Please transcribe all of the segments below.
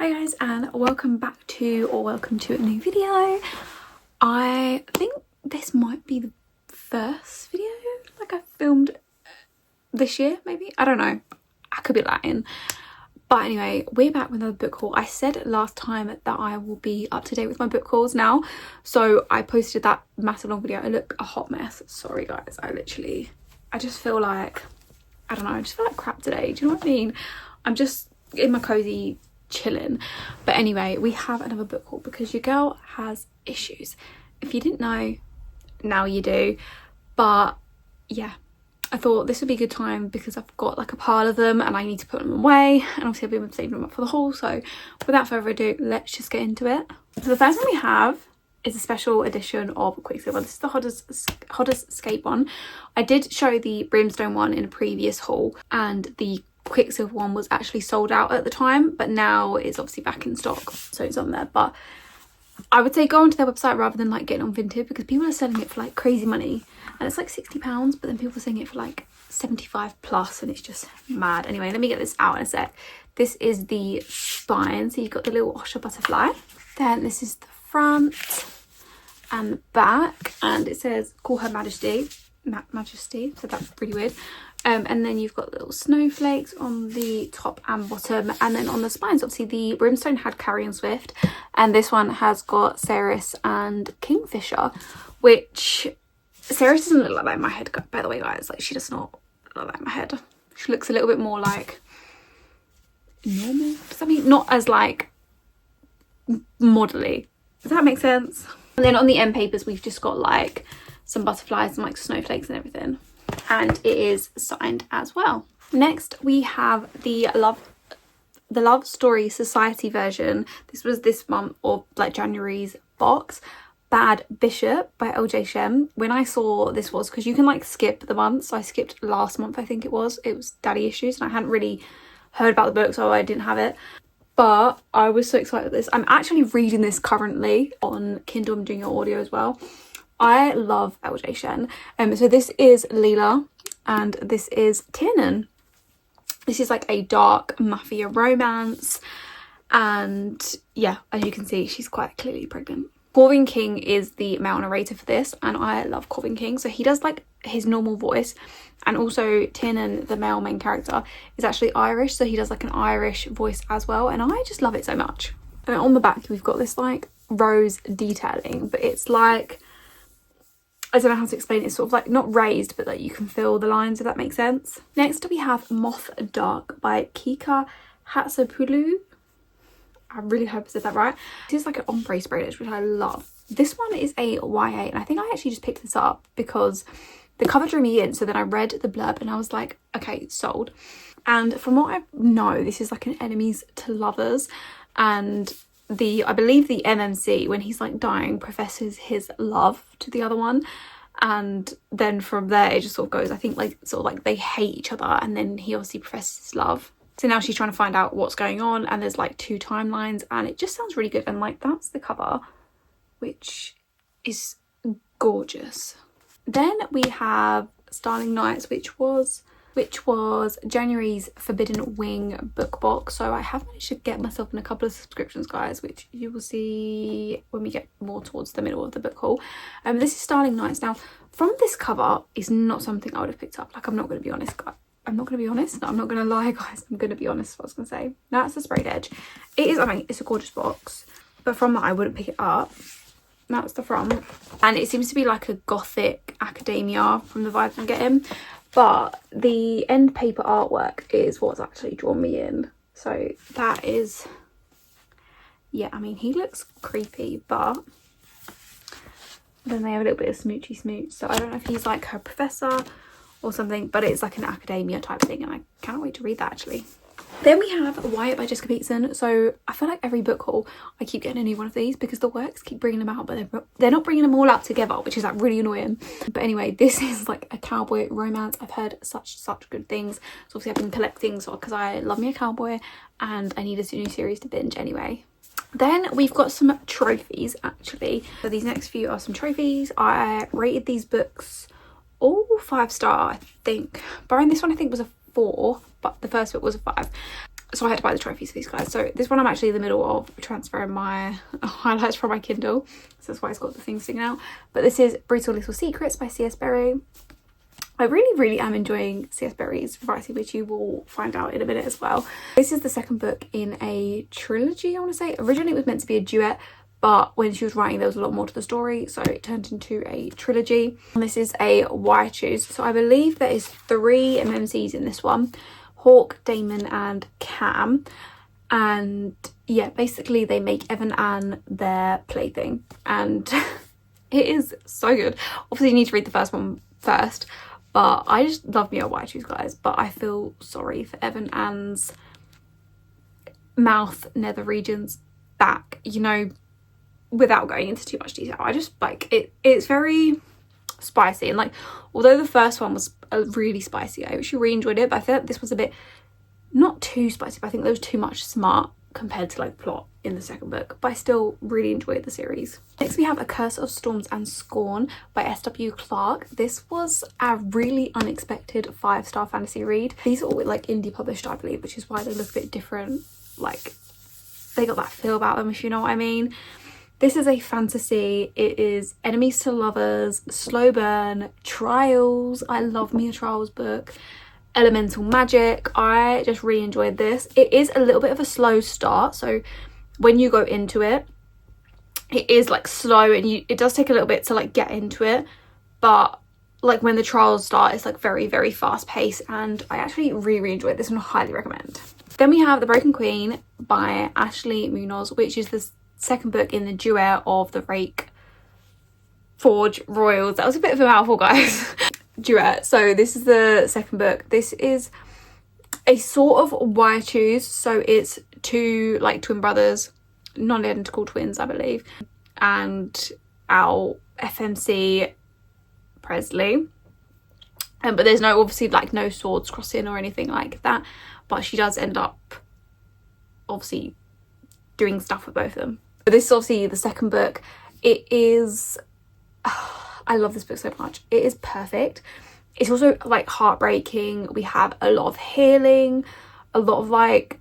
Hi guys, and welcome to a new video. I think this might be the first video like I filmed this year, maybe, I don't know, I could be lying. But anyway, we're back with another book haul. I said last time that I will be up to date with my book hauls now, so I posted that massive long video. I look a hot mess, sorry guys. I just feel like, I don't know, I just feel like crap today, do you know what I mean? I'm just in my cozy chilling. But anyway, we have another book haul because your girl has issues. If you didn't know, now you do. But yeah, I thought this would be a good time because I've got like a pile of them and I need to put them away, and obviously I've been saving them up for the haul. So without further ado, let's just get into it. So the first one we have is a special edition of Quicksilver. This is the hottest escape one. I did show the Brimstone one in a previous haul, and the Quicksilver one was actually sold out at the time, but now it's obviously back in stock, so it's on there. But I would say go onto their website rather than like getting on Vinted, because people are selling it for like crazy money and it's like £60, but then people are selling it for like 75 plus, and it's just mad. Anyway, let me get this out in a sec. This is the spine, so you've got the little Osher butterfly, then this is the front and the back, and it says call her majesty, so that's pretty weird. And then you've got little snowflakes on the top and bottom, and then on the spines, obviously the Brimstone had Carrie and Swift, and this one has got Ceres and Kingfisher, which Ceres doesn't look like that in my head, by the way guys. Like, she does not look like that in my head. She looks a little bit more like normal, does that mean? Not as like modelly, does that make sense? And then on the end papers we've just got like some butterflies and like snowflakes and everything, and it is signed as well. Next we have the Love Story Society version. This was this month, or like January's box. Bad Bishop by LJ Shem. When I saw this was, because you can like skip the months, so I skipped last month, I think it was Daddy Issues, and I hadn't really heard about the book, so I didn't have it. But I was so excited with this. I'm actually reading this currently on Kindle. I'm doing it audio as well. I love LJ Shen. So this is Leela and this is Tiernan. This is like a dark mafia romance, and yeah, as you can see, she's quite clearly pregnant. Corvin King is the male narrator for this, and I love Corvin King. So he does like his normal voice, and also Tiernan, the male main character, is actually Irish, so he does like an Irish voice as well, and I just love it so much. And on the back we've got this like rose detailing, but it's like, I don't know how to explain it. It's sort of like not raised, but like you can feel the lines, if that makes sense. Next we have Moth Dark by Kika Hatsopoulou. I really hope I said that right. This is like an ombre spray, which I love. This one is a YA, and I think I actually just picked this up because the cover drew me in. So then I read the blurb and I was like, okay, sold. And from what I know, this is like an enemies to lovers, and I believe the MMC, when he's like dying, professes his love to the other one, and then from there it just sort of goes, I think like sort of like they hate each other, and then he obviously professes his love. So now she's trying to find out what's going on, and there's like 2 timelines, and it just sounds really good. And like, that's the cover, which is gorgeous. Then we have Starling Nights, which was January's Forbidden Wing book box. So I have managed to get myself in a couple of subscriptions, guys, which you will see when we get more towards the middle of the book haul. This is Starling Nights. Now, from this cover is not something I would have picked up. Like, I'm not going to be honest, guys. I'm not going to be honest. No, I'm not going to lie, guys. I'm going to be honest, what I was going to say. That's the sprayed edge. It is, I mean, it's a gorgeous box, but from that I wouldn't pick it up. That's the front. And it seems to be like a gothic academia from the vibes I'm getting. But the end paper artwork is what's actually drawn me in. So that is, yeah, I mean, he looks creepy, but then they have a little bit of smoochy smooch. So I don't know if he's like her professor or something, but it's like an academia type thing, and I can't wait to read that actually. Then we have Wyatt by Jessica Peterson. So I feel like every book haul I keep getting a new one of these because the works keep bringing them out, but they're not bringing them all out together, which is like really annoying. But anyway, this is like a cowboy romance. I've heard such good things. So obviously I've been collecting, so because I love me a cowboy and I need a new series to binge anyway. Then we've got some trophies actually. So these next few are some trophies. I rated these books all 5-star, I think. Barring this one, I think was a 4, but the first book was a 5. so I had to buy the trophies for these guys. So this one I'm actually in the middle of transferring my highlights from my Kindle, so that's why it's got the thing sticking out. But this is Brutal Little Secrets by C.S. Berry. I really am enjoying C.S. Berry's writing, which you will find out in a minute as well. This is the second book in a trilogy, I want to say. Originally it was meant to be a duet, but when she was writing there was a lot more to the story, so it turned into a trilogy. And this is a Why Choose. So I believe there is 3 MMCs in this one: Hawk, Damon and Cam. And yeah, basically they make Evan and Anne their plaything, and it is so good. Obviously you need to read the first one first, but I just love me a Why Choose, guys. But I feel sorry for Evan and Anne's mouth nether regions back, you know, without going into too much detail. I just like it's very spicy, and like although the first one was really spicy, I actually really enjoyed it, but I feel like this was a bit not too spicy, but I think there was too much smart compared to like plot in the second book, but I still really enjoyed the series. Next we have A Curse of Storms and Scorn by S.W. Clarke. This was a really unexpected 5-star fantasy read. These are all like indie published, I believe, which is why they look a bit different, like they got that feel about them, if you know what I mean. This is a fantasy. It is enemies to lovers, slow burn, trials. I love me a trials book. Elemental magic. I just really enjoyed this. It is a little bit of a slow start, so when you go into it, it is like slow, and it does take a little bit to like get into it, but like when the trials start, it's like very fast paced, and I actually really enjoyed this one. Highly recommend. Then we have The Broken Queen by Ashley Munoz, which is the second book in the duet of the Rake Forge Royals. That was a bit of a mouthful, guys. Duet. So this is the second book. This is a sort of Why Choose. So it's 2 like twin brothers, non-identical twins, I believe, and our FMC Presley. But there's no, obviously, like no swords crossing or anything like that. But she does end up obviously doing stuff with both of them. But this is obviously the second book. It is I love this book so much. It is perfect. It's also like heartbreaking. We have a lot of healing, a lot of like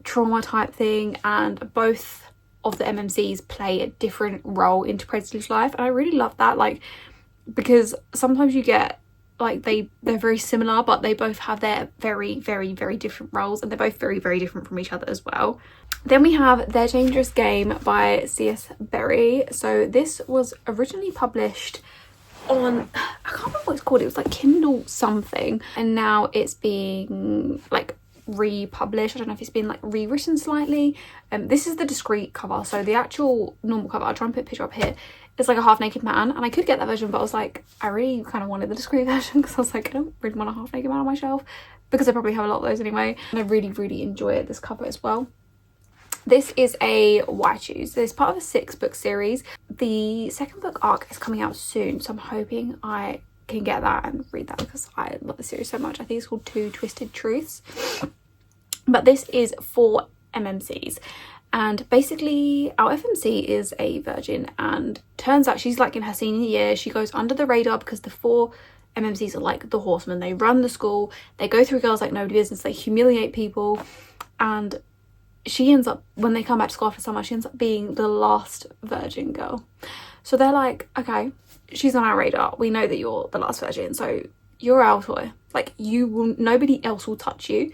trauma type thing, and both of the MMCs play a different role into Presley's life, and I really love that, like, because sometimes you get like they're very similar, but they both have their very different roles, and they're both very different from each other as well. Then we have Their Dangerous Game by C.S. Berry. So this was originally published on, I can't remember what it's called, it was like Kindle something, and now it's being like republished. I don't know if it's been like rewritten slightly. This is the discreet cover, so the actual normal cover, I'll try and put a picture up here, it's like a half naked man, and I could get that version, but I was like, I really kind of wanted the discreet version, because I was like, I don't really want a half naked man on my shelf, because I probably have a lot of those anyway. And I really enjoy this cover as well. This is a Why Choose. It's part of a 6-book series. The second book arc is coming out soon, so I'm hoping I can get that and read that, because I love the series so much. I think it's called Two Twisted Truths. But this is for MMCs. And basically our FMC is a virgin, and turns out she's like in her senior year. She goes under the radar because the 4 MMCs are like the horsemen. They run the school, they go through girls like nobody business, they humiliate people, and she ends up, when they come back to school after summer, she ends up being the last virgin girl. So they're like, okay, she's on our radar, we know that you're the last virgin, so you're our toy, like you will, nobody else will touch you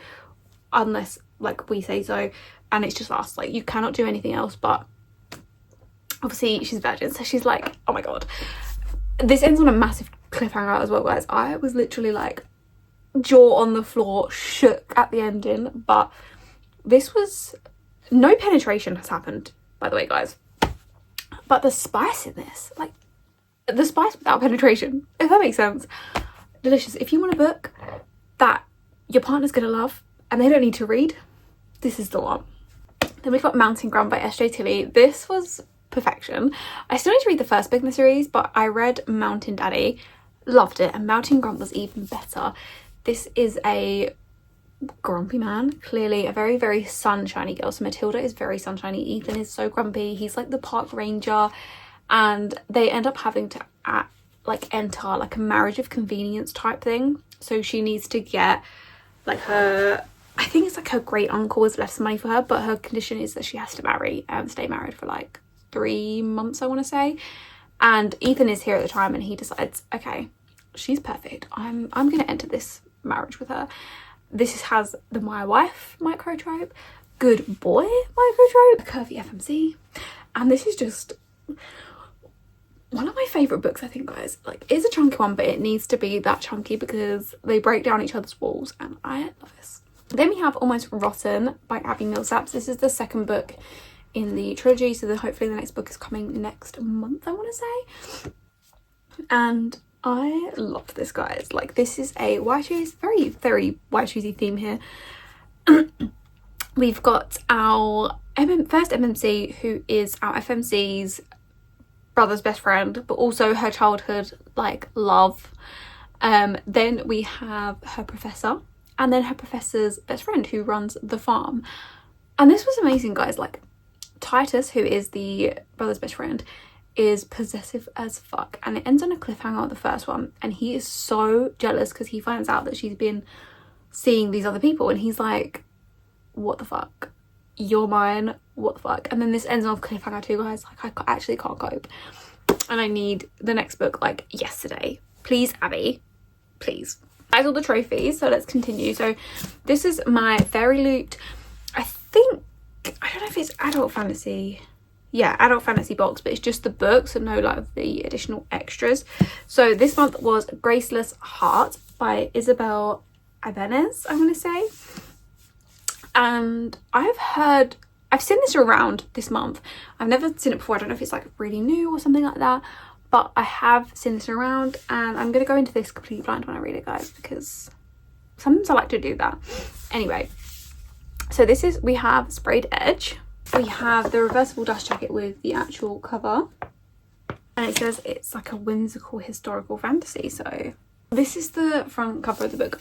unless like we say so, and it's just us, like you cannot do anything else. But obviously she's virgin, so she's like, oh my god. This ends on a massive cliffhanger as well, guys. I was literally like jaw on the floor, shook at the ending. But this was, no penetration has happened, by the way, guys, but the spice in this, like the spice without penetration, if that makes sense, delicious. If you want a book that your partner's gonna love and they don't need to read, this is the one. Then we've got Mountain Ground by S.J. Tilley. This was perfection. I still need to read the first book in the series, but I read Mountain Daddy, loved it, and Mountain Grunt was even better. This is a grumpy man, clearly a very sunshiny girl. So Matilda is very sunshiny, Ethan is so grumpy, he's like the park ranger, and they end up having to enter like a marriage of convenience type thing. So she needs to get like her I think it's like her great uncle has left some money for her, but her condition is that she has to marry and stay married for like 3 months, I want to say. And Ethan is here at the time, and he decides, okay, she's perfect, I'm gonna enter this marriage with her. This has the my wife microtrope, good boy microtrope, a curvy FMC, and this is just one of my favorite books, I think, guys. Like, it's a chunky one, but it needs to be that chunky because they break down each other's walls, and I love this. Then we have Almost Rotten by Abby Millsaps. This is the second book in the trilogy, so then hopefully the next book is coming next month, I want to say. And I love this, guys. Like, this is a white shoes, very, very white shoesy theme here. We've got our first MMC, who is our FMC's brother's best friend, but also her childhood like love. Then we have her professor, and then her professor's best friend who runs the farm. And this was amazing, guys. Like, Titus, who is the brother's best friend, is possessive as fuck, and it ends on a cliffhanger, the first one, and he is so jealous because he finds out that she's been seeing these other people, and he's like, what the fuck, you're mine, what the fuck. And then this ends on a cliffhanger too, guys. Like, I actually can't cope, and I need the next book like yesterday. Please, Abby, please. That's all the trophies, so let's continue. So this is my Fairy Loot, I think, I don't know if it's adult fantasy, yeah, adult fantasy box, but it's just the books and no like the additional extras. So this month was Graceless Heart by Isabel Ibanez, I'm gonna say. And I've seen this around this month. I've never seen it before. I don't know if it's like really new or something like that, but I have seen this around, and I'm gonna go into this completely blind when I read it, guys, because sometimes I like to do that. Anyway, so this is, we have Sprayed Edge, we have the reversible dust jacket with the actual cover, and it says it's like a whimsical historical fantasy. So this is the front cover of the book.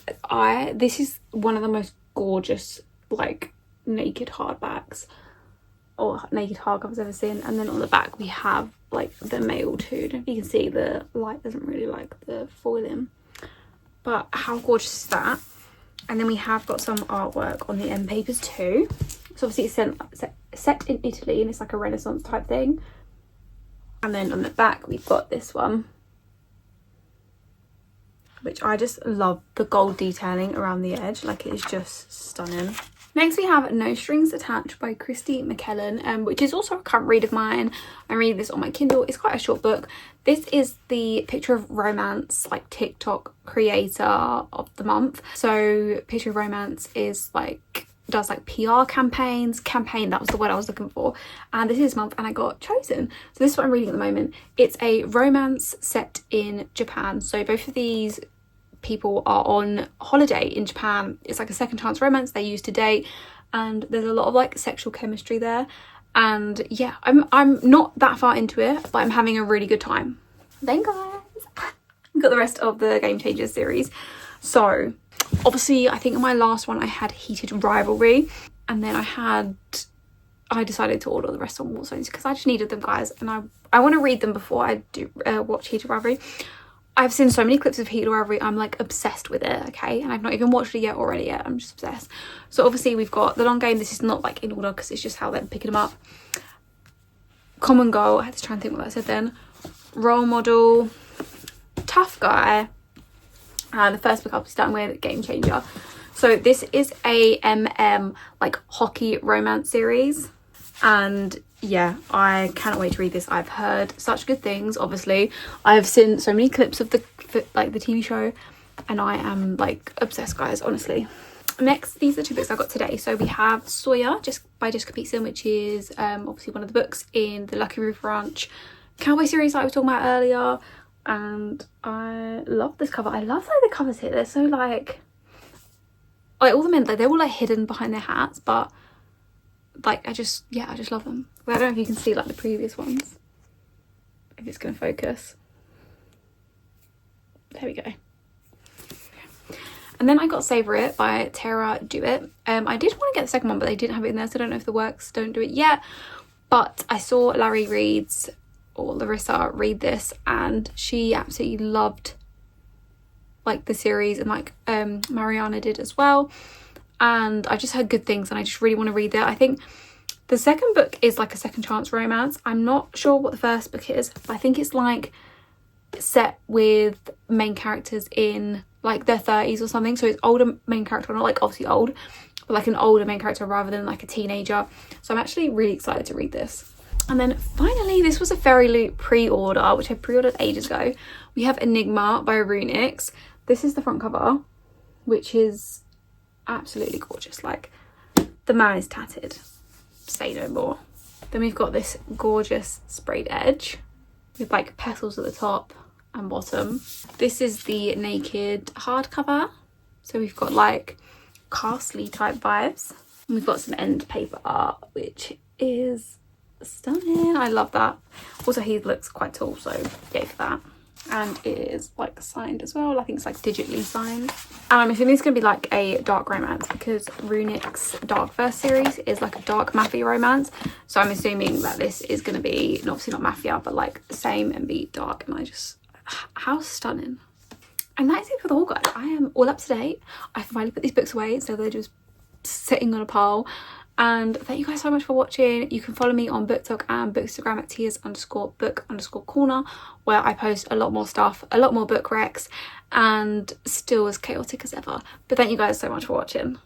This is one of the most gorgeous like naked hardbacks or naked hardcovers I've ever seen. And then on the back we have like the mail too. I don't know if you can see, the light doesn't really like the foiling, but how gorgeous is that? And then we have got some artwork on the end papers too. So obviously it's set in Italy, and it's like a Renaissance type thing. And then on the back we've got this one, which I just love the gold detailing around the edge. Like, it is just stunning. Next we have No Strings Attached by Christy McKellen, which is also a current read of mine. I'm reading this on my Kindle. It's quite a short book. This is the Picture of Romance like TikTok creator of the month. So Picture of Romance is like, does like PR campaign, that was the word I was looking for, and this is this month and I got chosen. So this is what I'm reading at the moment. It's a romance set in Japan. So both of these people are on holiday in Japan. It's like a second chance romance they use to date, and there's a lot of like sexual chemistry there. And yeah, I'm not that far into it, but I'm having a really good time. Then guys, we've got the rest of the Game Changers series. So obviously I think in my last one I had Heated Rivalry, and then I decided to order the rest on Warzones because I just needed them, guys, and I want to read them before I do watch Heated Rivalry. I've seen so many clips of Heated Rivalry, I'm like obsessed with it, okay? And I've not even watched it yet I'm just obsessed. So obviously we've got The Long Game. This is not like in order because it's just how they're picking them up. Common Goal, I had to try and think what I said then. Role Model, Tough Guy, and the first book I'll be starting with, Game Changer. So this is a like hockey romance series, and yeah, I cannot wait to read this. I've heard such good things. Obviously I've seen so many clips of the TV show, and I am like obsessed, guys, honestly. Next, these are two books I got today. So we have Sawyer by Jessica Peterson, which is obviously one of the books in the Lucky Roof Ranch cowboy series that I was talking about earlier, and I love this cover. I love like the covers here. They're so like all the men, like they're all like hidden behind their hats, but like I just love them. Well, I don't know if you can see like the previous ones, if it's gonna focus. There we go. And then I got Savour It by Tara Dewitt. I did want to get the second one, but they didn't have it in there, so I don't know if the works don't do it yet. But I saw Larissa read this, and she absolutely loved like the series, and like Mariana did as well. and I just heard good things and I just really want to read it. I think the second book is like a second chance romance. I'm not sure what the first book is, but I think it's like set with main characters in like their 30s or something. So it's older main character, not like obviously old, but like an older main character rather than like a teenager. So I'm actually really excited to read this. And then finally, this was a Fairy Loot pre-order, which I pre-ordered ages ago. We have Enigma by Runix. This is the front cover, which is absolutely gorgeous. Like, the man is tattered. Say no more. Then we've got this gorgeous sprayed edge with like petals at the top and bottom. This is the naked hardcover. So we've got like castle type vibes. And we've got some end paper art, which is stunning. I love that. Also, he looks quite tall, so yay for that. And it is like signed as well. I think it's like digitally signed. And I'm assuming it's gonna be like a dark romance because Runix Dark Verse series is like a dark mafia romance. So I'm assuming that this is gonna be obviously not mafia, but like the same and be dark. And I just, how stunning. And that is it for the haul, guys. I am all up to date. I finally put these books away, so they're just sitting on a pile. And thank you guys so much for watching. You can follow me on BookTok and Bookstagram at tias_book_corner, where I post a lot more stuff, a lot more book recs, and still as chaotic as ever. But thank you guys so much for watching.